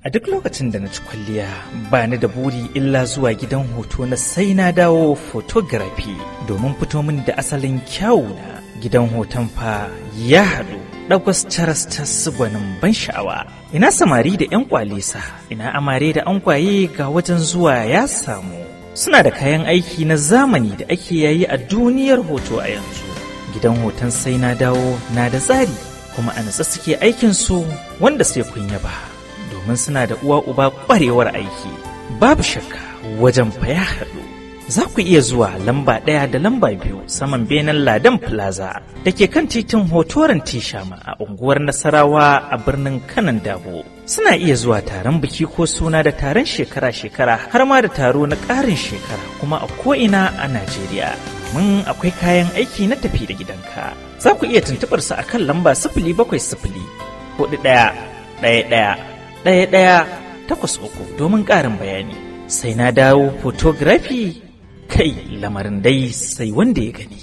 A duk lokacin da na ci kwalliya ba ni da buri illa zuwa gidan hoto na sai na dawo photography domin fito min da asalin kyawuna. Gidan hoton fa ya haɗu ɗagwas caras gwanin ban sha'awa. Ina samari da 'yan kwalisa, ina amare da angwaye ga wajen zuwa ya samu. Suna da kayan aiki na zamani da ake yayi a duniyar hoto a yanzu. Gidan hoton sai na dawo na da tsari kuma a natsa suke aikinsu wanda sai kun yaba. Domin suna da uwa uba ƙwarewar aiki, babu shakka wajen fa ya haɗu. Za ku iya zuwa lamba 1 da lamba 2 saman benen Ladan Plaza da ke kan titin Hotoran Tishama a unguwar Nasarawa a birnin Kanan Dabo. Suna iya zuwa taron biki ko suna da taron shekara-shekara har ma da taro na ƙarin shekara kuma a ko'ina a Najeriya. Mun akwai kayan aiki na tafi da gidanka. Za ku iya tuntuɓar su akan lamba 070 4111 domin ƙarin bayani. Sai na dawo photography kai lamarin dai sai wanda ya gani.